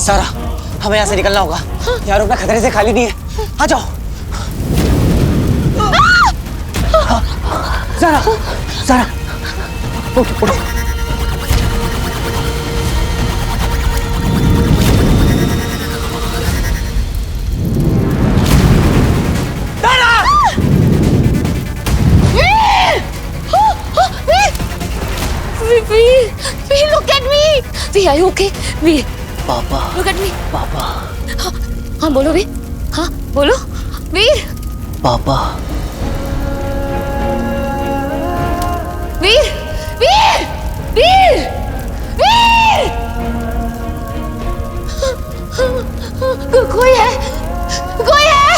सारा, हमें यहाँ से निकलना होगा। यार अपना खतरे से खाली नहीं है, आ जाओ। सारा, सारा, उठो, उठो। Veer, look at me. Veer, are you okay? Veer. पापा। Look at me. पापा। हाँ बोलो Veer. हाँ बोलो. Veer. पापा। Veer. Veer. Veer. Veer. कोई है? कोई है?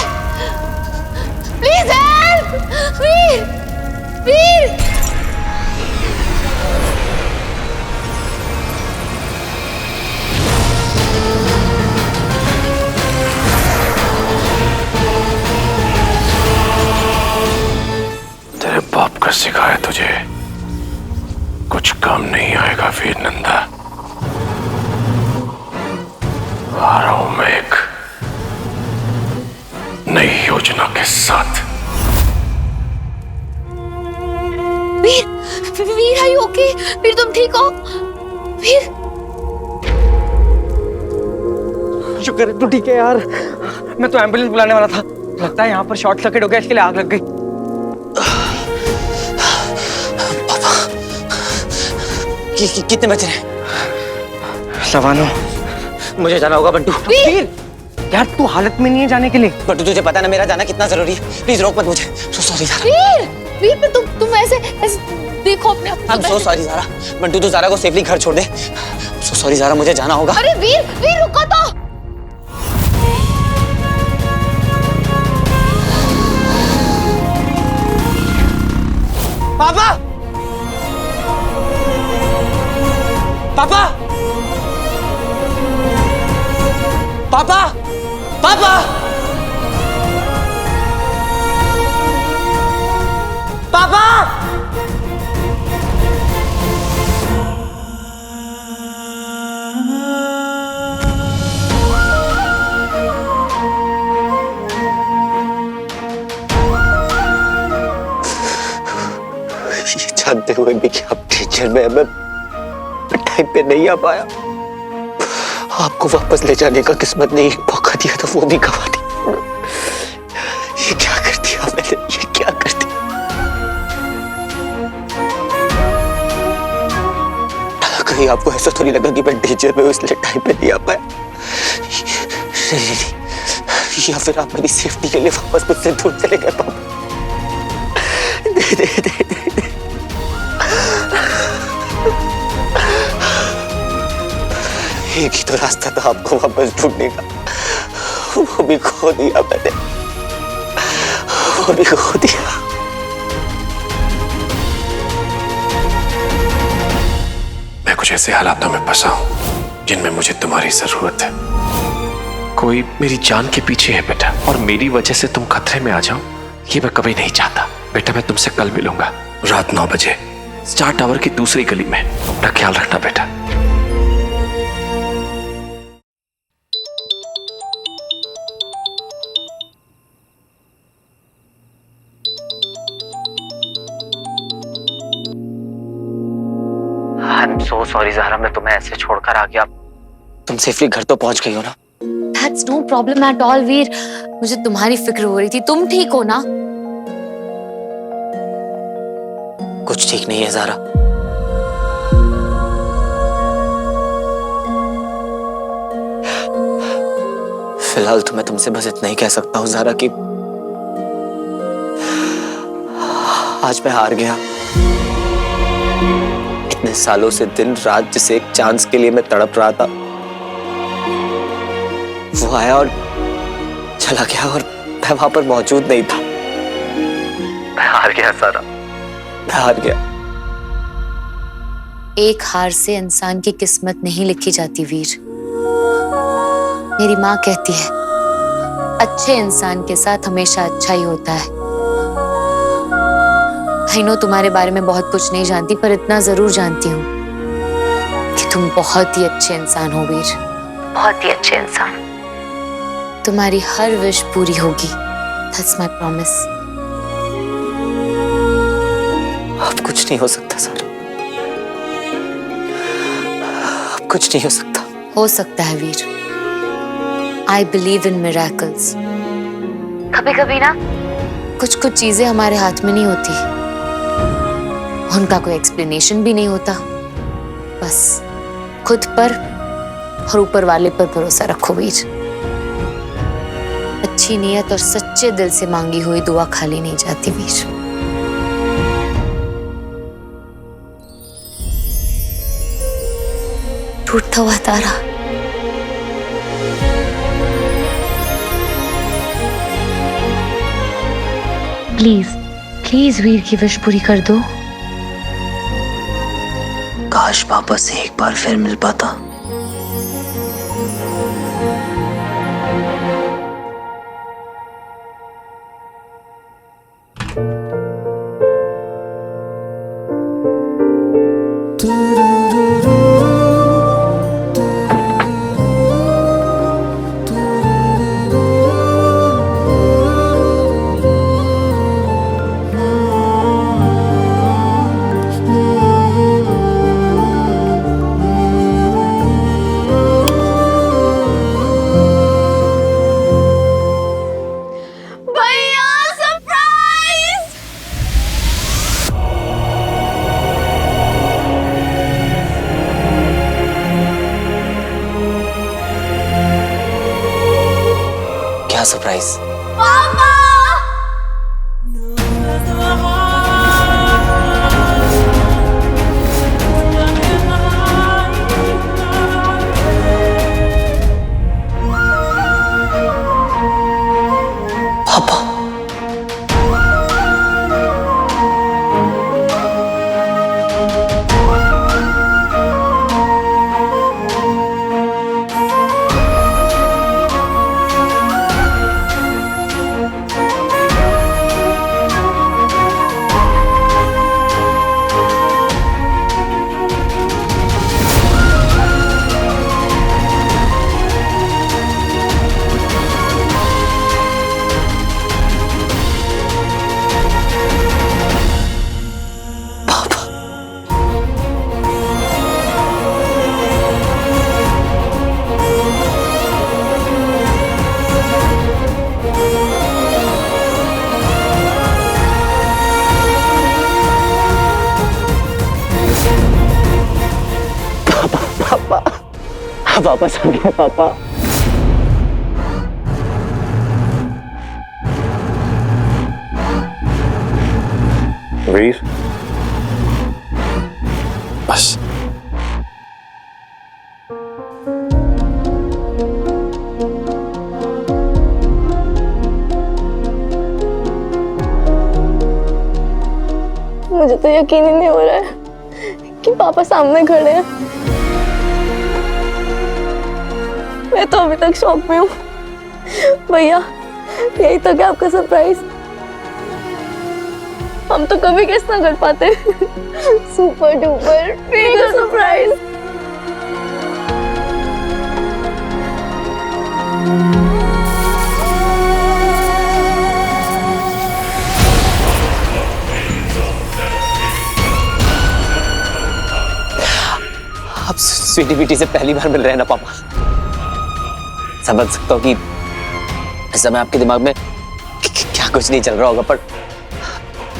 Please help. Veer. Veer. बाप का सिखाया तुझे कुछ काम नहीं आएगा वीर नंदा। आ रहा हूं मैं एक नई योजना के साथ। वीर, वीर are you okay? वीर तुम ठीक हो? वीर शुक्र है तू ठीक है यार। मैं तो एम्बुलेंस बुलाने वाला था। लगता है यहाँ पर शॉर्ट सर्किट हो गया, इसके लिए आग लग गई। कितने बचे हैं? 9:15। मुझे जाना होगा बंटू। वीर! यार तू हालत में नहीं है जाने के लिए। बंटू तुझे पता है ना मेरा जाना कितना जरूरी है। प्लीज रोक मत मुझे। So sorry Zaara. वीर! वीर पर तुम ऐसे देखो अपने आप को। So sorry Zaara. बंटू तू ज़ारा को सेफली घर छोड़ दे। सो सॉरी ज़ारा, मुझे जाना होगा। अरे वीर, वीर रुको तो। पापा! पापा! पापा! पापा! पापा! ये जानते हुए भी कि आप टीचर में मैं टाइम पे नहीं आ पाया। आपको वापस ले जाने का किस्मत ने एक मौका दिया था, वो भी गवा दी। ये क्या कर दिया मैंने, ये क्या कर दिया। कहीं आपको ऐसा तो नहीं लगा कि मैं टीचर में इसलिए टाइम पे नहीं आ पाया? या फिर आप मेरी सेफ्टी के लिए वापस मुझसे दूर चले गए पापा? दे दे दे दे। एक ही तो रास्ता था आपको वापस ढूंढने का, वो भी खो दिया मैंने, वो भी खो दिया। मैं कुछ ऐसे हालातों में फंसा हूं जिनमें मुझे तुम्हारी जरूरत है। कोई मेरी जान के पीछे है बेटा, और मेरी वजह से तुम खतरे में आ जाओ ये मैं कभी नहीं चाहता। बेटा मैं तुमसे कल मिलूंगा रात 9 बजे स्टार टावर की दूसरी गली में। अपना ख्याल रखना बेटा। I'm so sorry ज़ारा, मैं तुम्हें ऐसे छोड़कर आ गया। तुम सेफली घर तो पहुंच गई हो ना? That's no problem at all, वीर। मुझे तुम्हारी फिक्र हो रही थी। तुम ठीक हो ना? कुछ ठीक नहीं है ज़ारा। फिलहाल तो मैं तुमसे बस इतना ही कह सकता हूँ ज़ारा कि आज मैं हार गया। इतने सालों से दिन रात जिस एक चांस के लिए मैं तड़प रहा था, वो आया और चला गया, और मैं वहां पर मौजूद नहीं था। मैं हार गया ज़ारा, मैं हार गया। एक हार से इंसान की किस्मत नहीं लिखी जाती वीर। मेरी माँ कहती है अच्छे इंसान के साथ हमेशा अच्छा ही होता है। आई नो तुम्हारे बारे में बहुत कुछ नहीं जानती, पर इतना जरूर जानती हूँ कि तुम बहुत ही अच्छे इंसान हो वीर। बहुत ही अच्छे इंसान। तुम्हारी हर विश पूरी होगी। That's my promise. अब कुछ नहीं हो सकता सर, अब कुछ नहीं हो सकता। हो सकता है वीर। I believe in miracles. कभी कभी ना कुछ कुछ चीजें हमारे हाथ में नहीं होती, उनका कोई एक्सप्लेनेशन भी नहीं होता। बस खुद पर और ऊपर वाले पर भरोसा रखो वीर। अच्छी नीयत और सच्चे दिल से मांगी हुई दुआ खाली नहीं जाती वीर। टूटता हुआ तारा। प्लीज प्लीज वीर की विश पूरी कर दो। काश पापा से एक बार फिर मिल पाता। क्या सरप्राइज? पापा वापस आ गया पापा। वीर बस मुझे तो यकीन ही नहीं हो रहा है कि पापा सामने खड़े हैं। मैं तो अभी तक शॉक में हूँ। भैया यही तो क्या आपका सरप्राइज? हम तो कभी गेस ना कर पाते। Super duper mega surprise. आप स्वीटी बीटी से पहली बार मिल रहे हैं ना पापा? समझ सकता हूँ कि इस समय आपके दिमाग में क्या कुछ नहीं चल रहा होगा,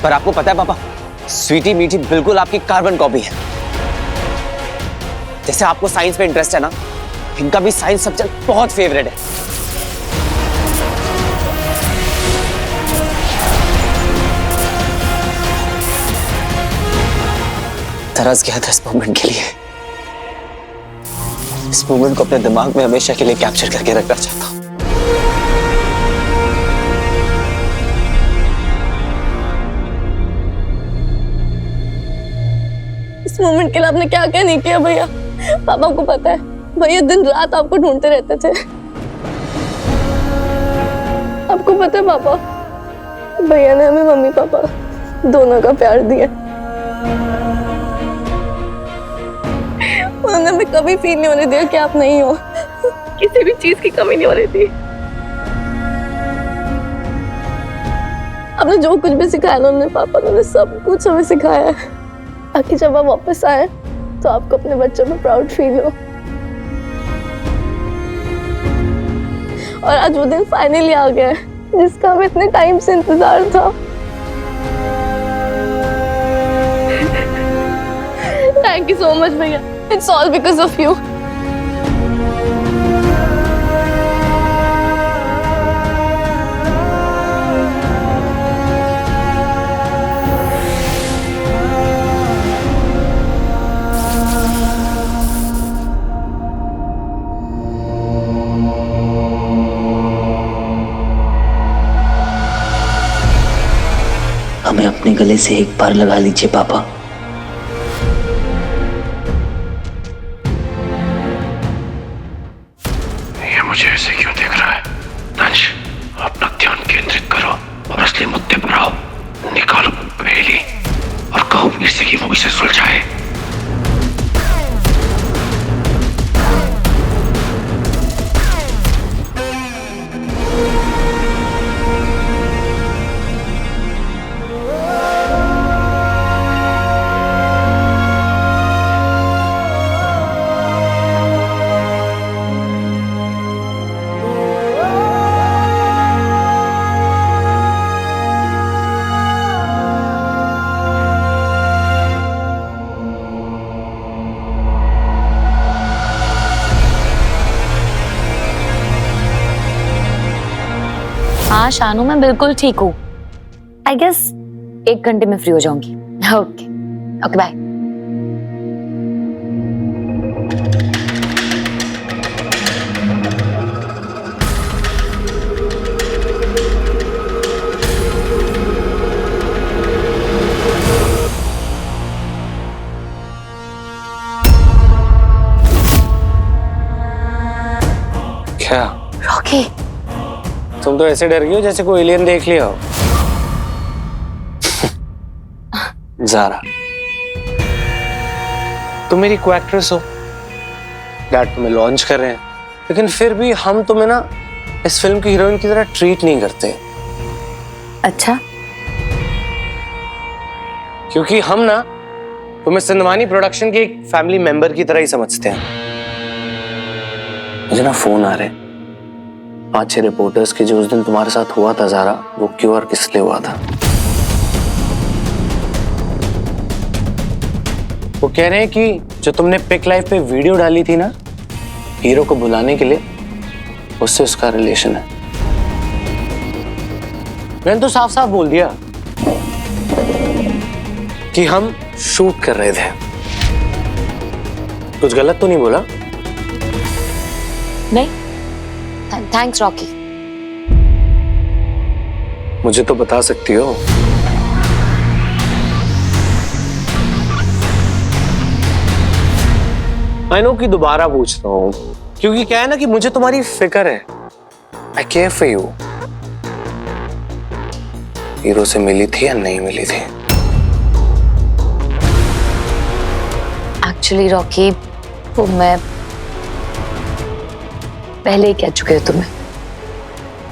पर आपको पता है पापा, स्वीटी मीठी बिल्कुल आपकी कार्बन कॉपी है। जैसे आपको साइंस में इंटरेस्ट है ना, इनका भी साइंस सब्जेक्ट बहुत फेवरेट है। तरस गया था इस मोमेंट के लिए। इस मोमेंट को अपने दिमाग में हमेशा के लिए कैप्चर करके रखना चाहता हूं। इस मोमेंट के लिए आपने क्या क्या नहीं किया भैया? पापा को पता है, भैया दिन रात आपको ढूंढते रहते थे। आपको पता है पापा, भैया ने हमें मम्मी पापा दोनों का प्यार दिया। उन्होंने हमें कभी फील नहीं होने दिया कि आप नहीं हो। किसी भी चीज की कमी नहीं हो रही थी। आपने जो कुछ भी सिखाया ना उन्होंने, पापा ने सब कुछ हमें सिखाया है, ताकि जब आप वापस आए तो आपको अपने बच्चों में प्राउड फील हो। और आज वो दिन फाइनली आ गया है जिसका हमें इतने टाइम से इंतजार था। थैंक यू सो मच भैया, it's all because of you. हमें अपने गले से एक बार लगा लीजिए पापा। ये मुझे ऐसे क्यों देख रहा है? अंश, अपना ध्यान केंद्रित करो और असली मुद्दे पर आओ। निकालो पहेली और कहो वीर से कि वो इसे सुलझाए। हाँ शानू, मैं बिल्कुल ठीक हूँ। आई गेस 1 घंटे में फ्री हो जाऊंगी। Okay okay bye. क्या रॉकी, तुम तो ऐसे डर गई हो जैसे कोई एलियन देख लिया हो। ज़ारा, तुम मेरी को एक्ट्रेस हो, डैड तुम्हें लॉन्च कर रहे हैं, लेकिन फिर भी हम तुम्हें ना इस फिल्म की हीरोइन की तरह ट्रीट नहीं करते। अच्छा क्योंकि हम ना तुम्हें सिंधवानी प्रोडक्शन के एक फैमिली मेंबर की तरह ही समझते हैं। मुझे ना फोन आ रहे 5-6 रिपोर्टर्स के, जो उस दिन तुम्हारे साथ हुआ था ज़ारा, वो क्यों और किस लिए हुआ था। वो कह रहे हैं कि जो तुमने पिक लाइफ पे वीडियो डाली थी ना हीरो को बुलाने के लिए, उससे उसका रिलेशन है। मैंने तो साफ साफ बोल दिया कि हम शूट कर रहे थे। कुछ गलत तो नहीं बोला? नहीं, थैंक्स रॉकी। मुझे तो बता सकती हो। आई नो कि दोबारा पूछ रहा हूं, क्योंकि क्या है ना कि मुझे तुम्हारी फिक्र है। आई केयर फॉर यू। हीरो से मिली थी या नहीं मिली थी? एक्चुअली रॉकी, वो मैं पहले ही कह चुके हो तुम्हें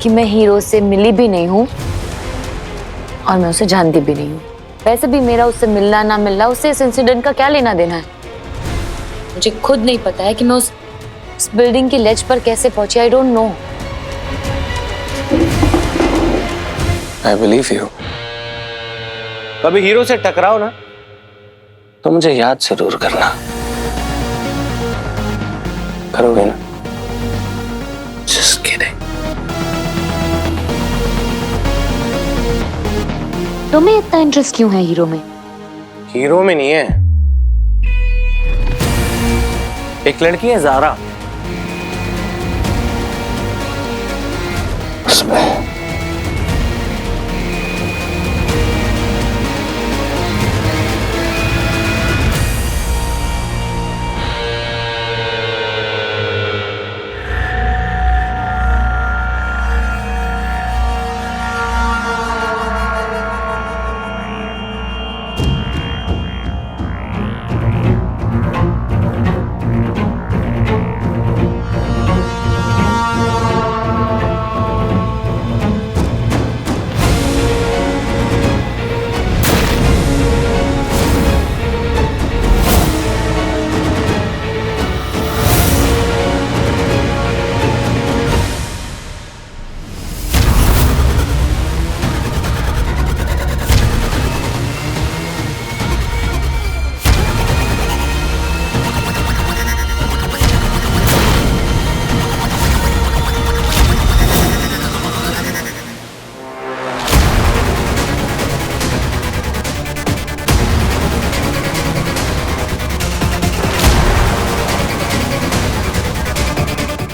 कि मैं हीरो से मिली भी नहीं हूं और मैं उसे जानती भी नहीं हूं। वैसे भी मेरा उससे मिलना ना मिलना, उससे इस इंसिडेंट का क्या लेना देना है। मुझे खुद नहीं पता है कि मैं उस बिल्डिंग की लेज पर कैसे पहुंची। I don't know. I believe you. कभी हीरो से टकराओ ना तो मुझे याद जरूर करना। करोगे ना? Just kidding. तुम्हें इतना इंटरेस्ट क्यों है हीरो में? हीरो में नहीं है, एक लड़की है ज़ारा, उसमें।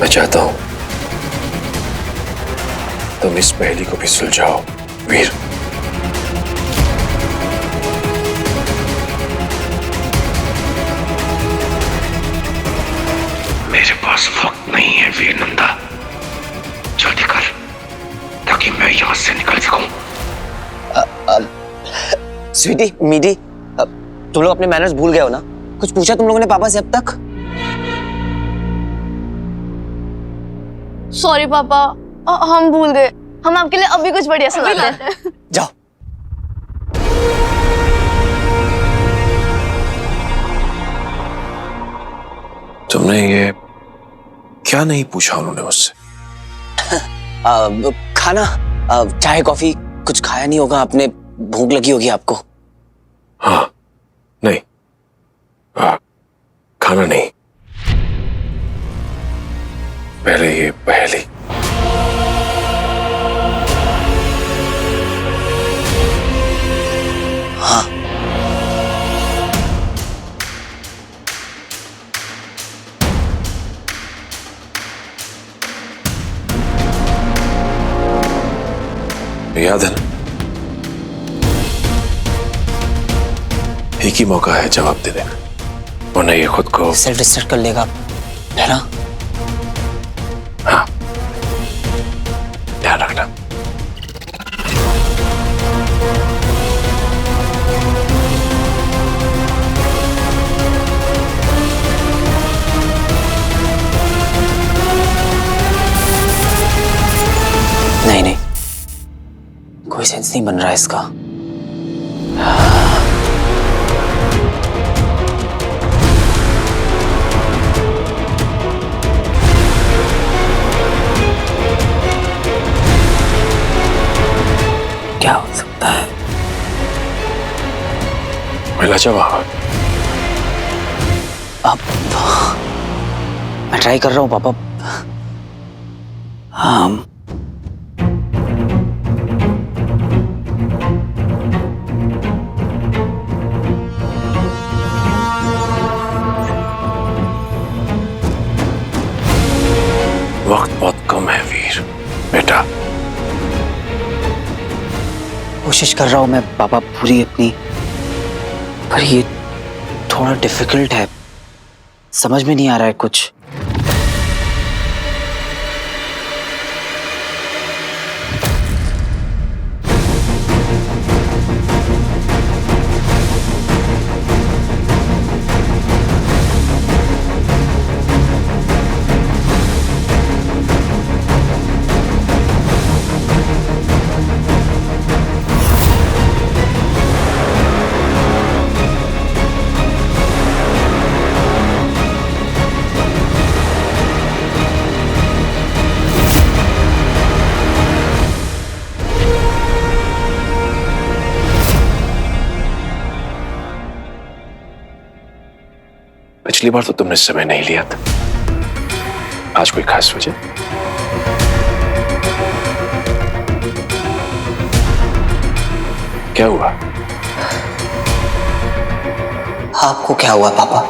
मैं चाहता हूं तुम इस पहेली को भी सुलझाओ वीर। मेरे पास वक्त नहीं है वीर नंदा, जल्दी कर ताकि मैं यहां से निकल सकूं। स्वीटी, मीडी, तुम लोग अपने मैनर्स भूल गए हो ना? कुछ पूछा तुम लोगों ने पापा से अब तक? सॉरी पापा, हम भूल गए। हम आपके लिए अभी कुछ बढ़िया सुनाते हैं। जाओ। तुमने ये क्या नहीं पूछा उन्होंने मुझसे? खाना, चाय कॉफी कुछ खाया नहीं होगा आपने, भूख लगी होगी आपको। हाँ, नहीं, खाना नहीं, पहले ये पहेली। हाँ, याद है ना? एक ही मौका है जवाब देने का, वरना ये खुद को सेल्फ डिस्ट्रैक्ट कर लेगा, है ना? हाँ, ध्यान रखना। नहीं नहीं, कोई सेंस नहीं बन रहा है इसका। क्या हो सकता है? मिला जवाब? अब मैं ट्राई कर रहा हूँ पापा। हाँ, वक्त बहुत कम है वीर बेटा। कोशिश कर रहा हूं मैं पापा पूरी अपनी, पर ये थोड़ा डिफिकल्ट है, समझ में नहीं आ रहा है कुछ। पिछली बार तो तुमने समय नहीं लिया था, आज कोई खास वजह? क्या हुआ? आपको क्या हुआ पापा?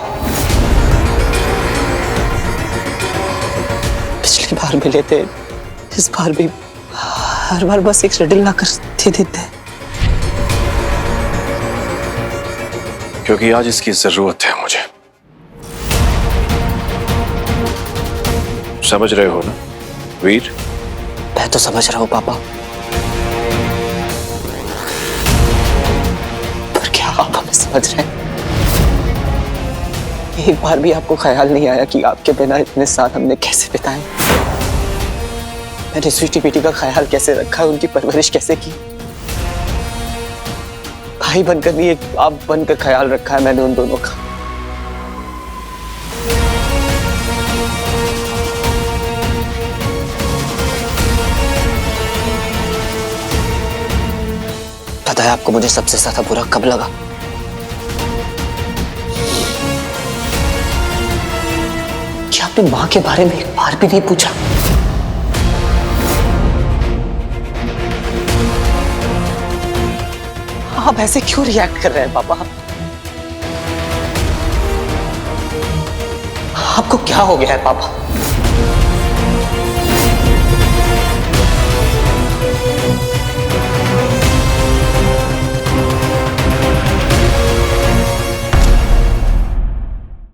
पिछली बार मिले थे, इस बार भी हर बार बस एक रिडल ला कर दे देते हैं। क्योंकि आज इसकी जरूरत है मुझे। समझ रहे हो ना वीर? मैं तो समझ रहा हूं पापा, पर क्या आप हमें समझ रहे हैं? एक बार भी आपको ख्याल नहीं आया कि आपके बिना इतने साल हमने कैसे बिताए? मैंने स्वीटी बेटी का ख्याल कैसे रखा, उनकी परवरिश कैसे की? भाई बनकर नहीं, एक आप बनकर ख्याल रखा है मैंने उन दोनों का। पता है आपको मुझे सबसे ज्यादा बुरा कब लगा? कि आपने मां के बारे में एक बार भी नहीं पूछा। आप ऐसे क्यों रिएक्ट कर रहे हैं पापा? आपको क्या हो गया है पापा?